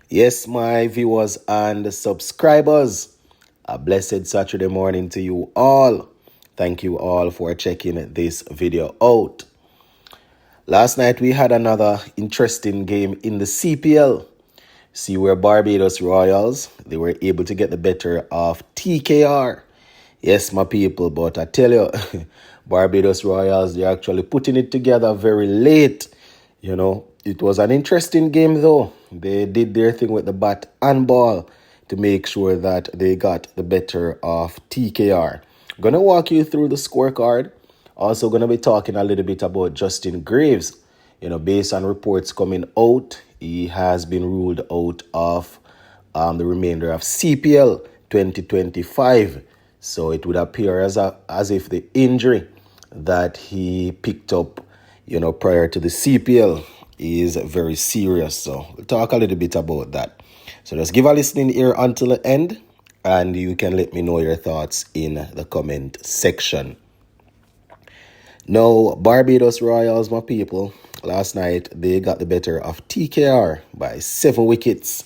Yes, my viewers and subscribers, a blessed Saturday morning to you all. Thank you all for checking this video out. Last night we had another interesting game in the CPL. See where Barbados Royals, they were able to get the better of TKR. Yes, my people, but I tell you, Barbados Royals, they're actually putting it together very late. It was an interesting game though. They did their thing with the bat and ball to make sure that they got the better of TKR. Gonna walk you through the scorecard. Also gonna be talking a little bit about Just Greaves. Based on reports coming out, he has been ruled out of the remainder of CPL 2025. So it would appear as if the injury that he picked up, prior to the CPL is very serious. So we'll talk a little bit about that. So just give a listening ear until the end, and you can let me know your thoughts in the comment section. Now, Barbados Royals, my people, last night they got the better of TKR by 7 wickets.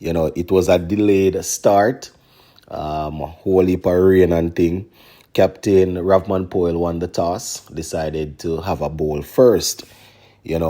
It was a delayed start. Whole heap of rain and thing. Captain Ravman Poyle won the toss, decided to have a bowl first. When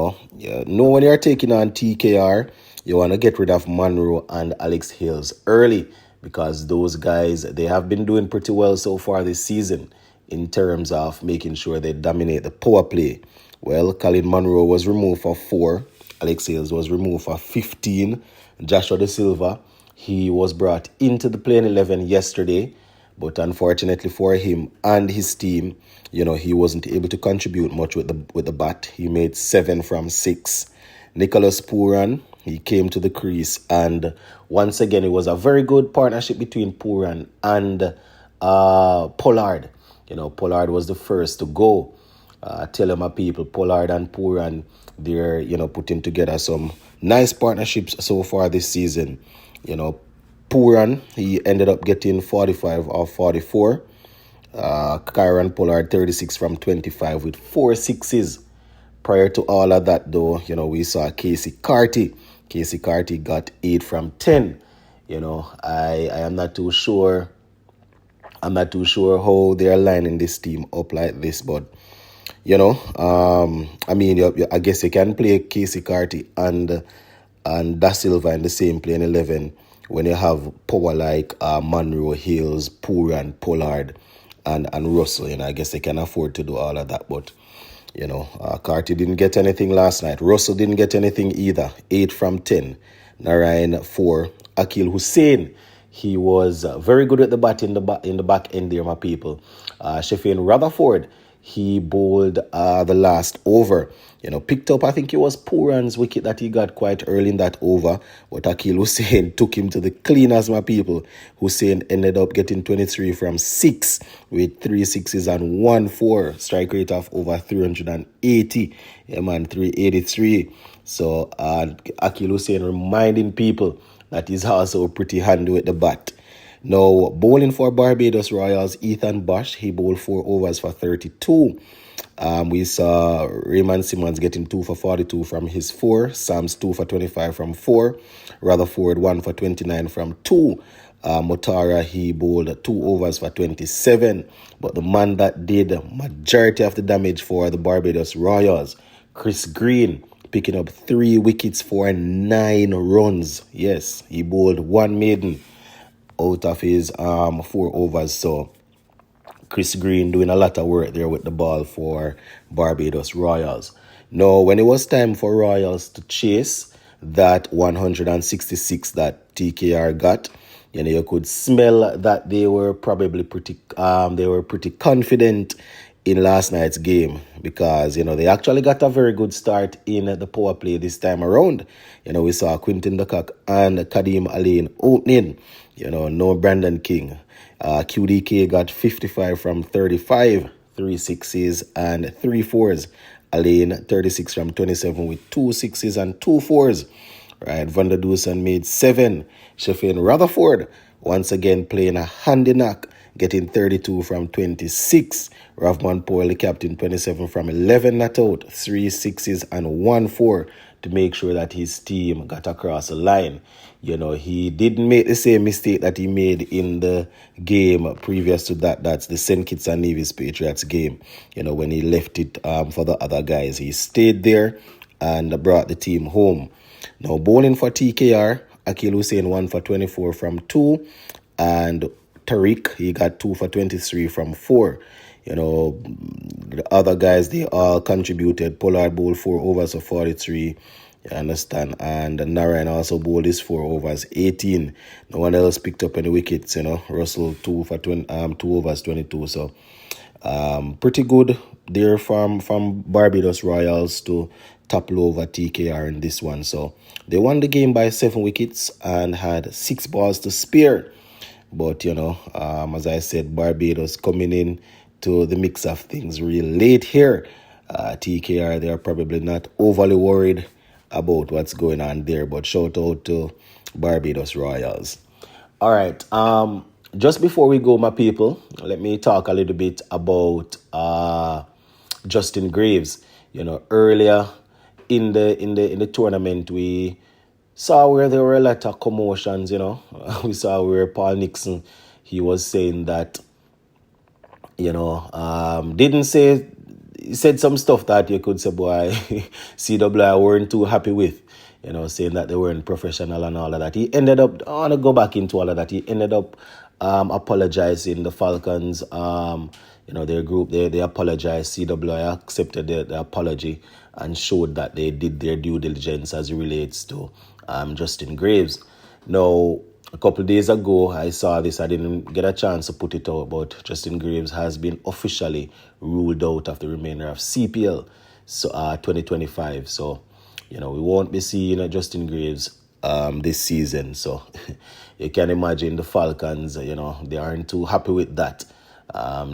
you're taking on TKR, you want to get rid of Monroe and Alex Hills early, because those guys, they have been doing pretty well so far this season in terms of making sure they dominate the power play. Well, Colin Monroe was removed for 4. Alex Hills was removed for 15. Joshua De Silva, he was brought into the playing 11 yesterday, but unfortunately for him and his team, he wasn't able to contribute much with the bat. He made 7 from 6. Nicholas Pooran, he came to the crease, and once again, it was a very good partnership between Pooran and Pollard. Pollard was the first to go. Tell my people, Pollard and Pooran, they're, putting together some nice partnerships so far this season. Pooran, he ended up getting 45 of 44. Kyron Pollard, 36 from 25 with 4 sixes. Prior to all of that, though, we saw Casey Carty. Casey Carty got 8 from 10. I am not too sure. I'm not too sure how they're lining this team up like this, but I guess you can play Casey Carty and Da Silva in the same playing 11 when you have power like Monroe, Hills, Pooran, Pollard, and Russell. I guess they can afford to do all of that, but Carty didn't get anything last night. Russell didn't get anything either. 8 from 10. Narayan 4. Akil Hussain, he was very good at the bat in the back end there, my people. Sheffield Rutherford, he bowled the last over. Picked up, I think it was Pooran's wicket that he got quite early in that over. But Akil Hussain took him to the cleaners, my people. Hussain ended up getting 23 from 6 with 3 sixes and 1 4. Strike rate of over 380. 383. So Akil Hussain reminding people that he's also pretty handy with the bat. Now, bowling for Barbados Royals, Ethan Bosch, he bowled 4 overs for 32. We saw Raymond Simmons getting 2 for 42 from his 4. Sams 2 for 25 from 4. Rutherford 1 for 29 from 2. Motara, he bowled 2 overs for 27. But the man that did majority of the damage for the Barbados Royals, Chris Green, picking up 3 wickets for 9 runs. Yes, he bowled 1 maiden out of his 4 overs. So Chris Green doing a lot of work there with the ball for Barbados Royals. Now, when it was time for Royals to chase that 166 that TKR got, you could smell that they were probably pretty confident in last night's game, because they actually got a very good start in the power play this time around. We saw Quinton de Kock and Kadeem Alain opening. No Brandon King. QDK got 55 from 35, 3 sixes and 3 fours. Alain 36 from 27 with 2 sixes and 2 fours. Right, Van der Dusen made 7. Sheffield Rutherford once again playing a handy knock, getting 32 from 26. Ravman Poyle, the captain, 27 from 11 not out, 3 sixes and 1 4. to make sure that his team got across the line. He didn't make the same mistake that he made in the game previous to that. That's the St. Kitts and Nevis Patriots game. When he left it for the other guys. He stayed there and brought the team home. Now, bowling for TKR, Akil Hussein 1 for 24 from 2. And Tariq, he got 2 for 23 from 4. The other guys, they all contributed. Pollard bowled 4 overs of 43. You understand? And Narayan also bowled his 4 overs, 18. No one else picked up any wickets, Russell 2 for 2 overs, 22. So pretty good there from Barbados Royals to topple over TKR in this one. So they won the game by 7 wickets and had 6 balls to spare. But, as I said, Barbados coming in to the mix of things real late here. TKR, they are probably not overly worried about what's going on there. But shout out to Barbados Royals. All right. Just before we go, my people, let me talk a little bit about Just Greaves. Earlier in the tournament, we saw where there were a lot of commotions. We saw where Paul Nixon, he was saying that, he said some stuff that you could say, boy, CWI weren't too happy with, saying that they weren't professional and all of that. He ended up, I want to go back into all of that. He ended up apologizing. The Falcons, their group, they apologized. CWI accepted the apology and showed that they did their due diligence as it relates to Just Greaves. Now, a couple of days ago, I saw this. I didn't get a chance to put it out, but Just Greaves has been officially ruled out of the remainder of CPL 2025. So, we won't be seeing Just Greaves this season. So, you can imagine the Falcons, they aren't too happy with that.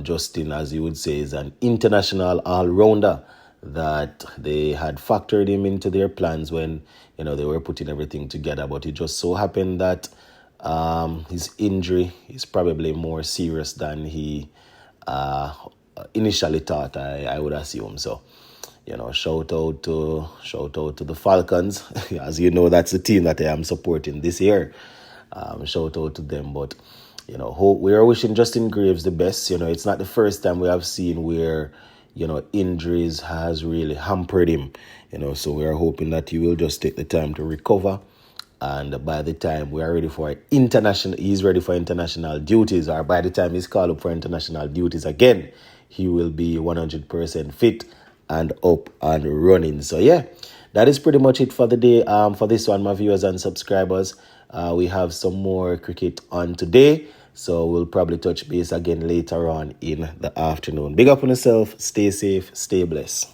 Justin, as you would say, is an international all-rounder that they had factored him into their plans when, they were putting everything together. But it just so happened that his injury is probably more serious than he initially thought, I would assume. So, shout out to the Falcons. As you know, that's the team that I am supporting this year. Shout out to them. But, we are wishing Just Greaves the best. It's not the first time we have seen where, injuries has really hampered him. So we are hoping that he will just take the time to recover. And by the time we are ready for he's ready for international duties, or by the time he's called up for international duties again, he will be 100% fit and up and running. So yeah, that is pretty much it for the day. For this one, my viewers and subscribers, we have some more cricket on today. So we'll probably touch base again later on in the afternoon. Big up on yourself, stay safe, stay blessed.